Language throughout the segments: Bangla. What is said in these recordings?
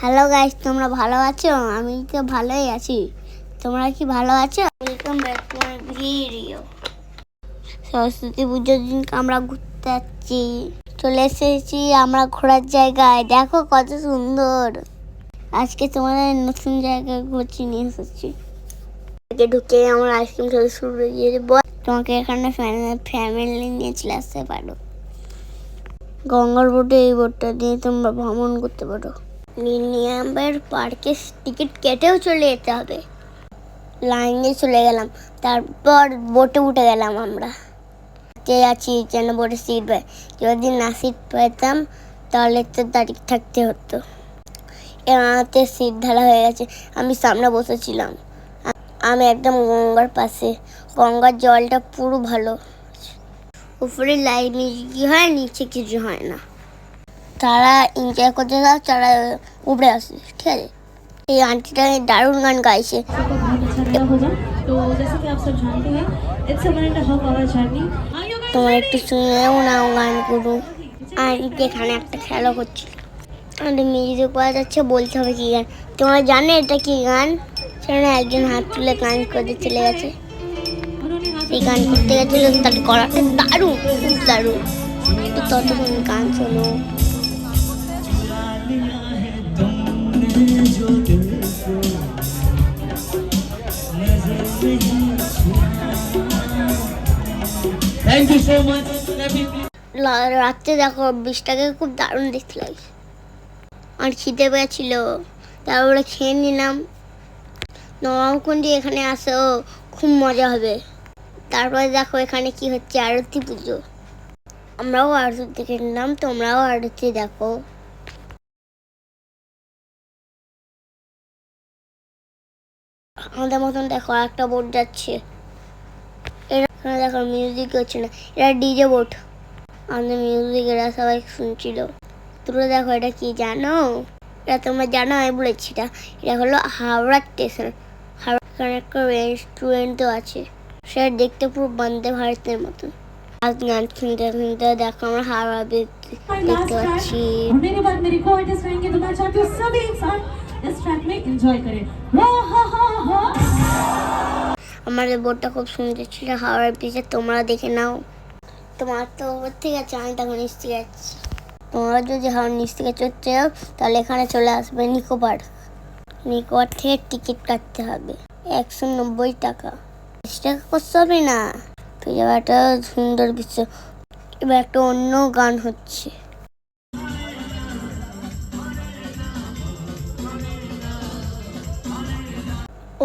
হ্যালো গাইস, তোমরা ভালো আছো? আমি তো ভালোই আছি। তোমরা কি ভালো আছো? Welcome back to my video. Saraswati পুজোর দিন আমরা ঘুরতে যাচ্ছি। চলে এসেছি আমরা ঘোরার জায়গায়। দেখো কত সুন্দর। আজকে তোমাদের নতুন জায়গায় ঘুরছি নিয়ে এসেছি। ঢুকে আমরা আইসক্রিম খেতে শুরু করে দেবো। তোমাকে এখানে ফ্যামিলি নিয়ে চলে আসতে পারো। গঙ্গার বোটে, এই বোটটা দিয়ে তোমরা ভ্রমণ করতে পারো। মিলিনিয়ামের পার্কে টিকিট কেটেও চলে যেতে হবে। লাইনে চলে গেলাম, তারপর বোটে উঠে গেলাম। আমরা আছি যেন বোটে সিট পাই। যদি না সিট পেতাম তাহলে তো দাঁড়িয়ে থাকতে হতো। এতে সিট ঢালা হয়ে গেছে। আমি সামনে বসেছিলাম। আমি একদম গঙ্গার পাশে। গঙ্গার জলটা পুরো ভালো। উপরে লাইন কি হয়, নিচে কিছু হয় না। তারা এনজয় করতে দাও, তারা উপরে আসে। ঠিক আছে, এই আন্টিটা দারুণ গান গাইছে। তোমার একটু শুনেও নাও গানগুলো। আর এখানে একটা খেলা করছিল, আমাদের মিউজিক পাওয়া যাচ্ছে। বলতে হবে কি গান। তোমরা জানো এটা কি গান? সেখানে একজন হাত তুলে গান করতে চলে গেছে। সেই গান করতে গেছিল, তার করাটা দারুণ, খুব দারুণ। ততক্ষণ গান শোনো। Thank you so much. রাত্রে দেখো বৃষ্টিটাকে খুব দারুণ দেখতে লাগছে। আর খিদে পেয়েছিল, তারপরে খেয়ে নিলাম। নবমকুণ্ডি এখানে আসো, খুব মজা হবে। তারপরে দেখো এখানে কি হচ্ছে, আরতি পুজো। আমরাও আরতি দেখে নিলাম, তোমরাও আরতি দেখো। আমাদের মতন দেখো একটা বোট যাচ্ছে। এরা দেখো মিউজিক হচ্ছে না, এরা ডিজে বোট। আমাদের মিউজিক এরা সবাই শুনছিল। তোমরা দেখো এটা কি জানো? এটা তোমরা জানো? আমি বলেছি এটা হলো হাওড়া স্টেশন। হাওড়া একটা রেস্টুরেন্টও আছে। সেটা দেখতে পুরো বন্দে ভারতের মতন। আজ গান শুনতে শুনতে দেখো আমরা হাওড়া দেখতে পাচ্ছি। আমাদের বোটটা খুব সুন্দর ছিল হাওড়ার ব্রিজে, তোমরা দেখে নাও। তোমার তো ওপর থেকে আছে, আমি তখন নিচ থেকে যাচ্ছি। তোমরা যদি হাওড়ার নিচ থেকে চড়তে যাও তাহলে এখানে চলে আসবে নিকো পার্ক। নিকো পার্ক থেকে টিকিট কাটতে হবে 190 টাকা। 20 টাকা করতে হবে না। একটা সুন্দর বিশ্ব। এবার একটা অন্য গান হচ্ছে।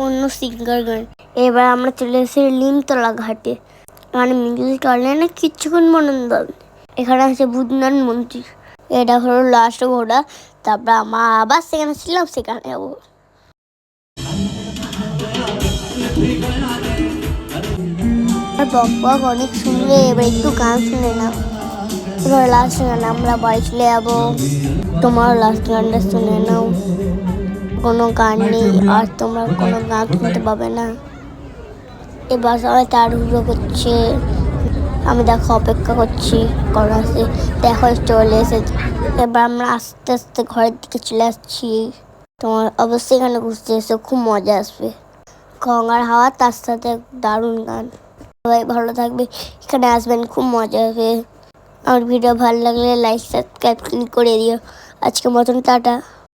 অন্য সিঙ্গার গান। এবার আমরা চলে এসেছি লিমতলা ঘাটে। এখানে মিউজিক চলে না, কিছুক্ষণ আনন্দ হবে। এখানে আছে ভূতনাথ মন্দির। এটা হলো লাস্ট ঘোড়া। তারপর আমরা আবার সেখানে ছিলাম, সেখানে যাবো। বক অনেক শুনলে, এবার একটু গান শুনে নাও। এবার লাস্ট গান আমরা বাড়ি চলে যাবো। তোমার লাস্ট গানটা শুনে নাও। কোনো গান নেই, আর তোমরা কোনো গান শুনতে পাবে না। এবার সবাই তাড়াহুড়ো করছে। আমি দেখো অপেক্ষা করছি করাছে। দেখো চলে এসেছে। এবার আমরা আস্তে আস্তে ঘরের দিকে চলে আসছি। তোমার অবশ্যই এখানে ঘুরতে এসো, খুব মজা আসবে। গঙ্গার হাওয়া, তার সাথে দারুণ গান। সবাই ভালো থাকবে, এখানে আসবেন, খুব মজা হবে। আমার ভিডিও ভালো লাগলে লাইক সাবস্ক্রাইব করে দিও। আজকের মতন টাটা।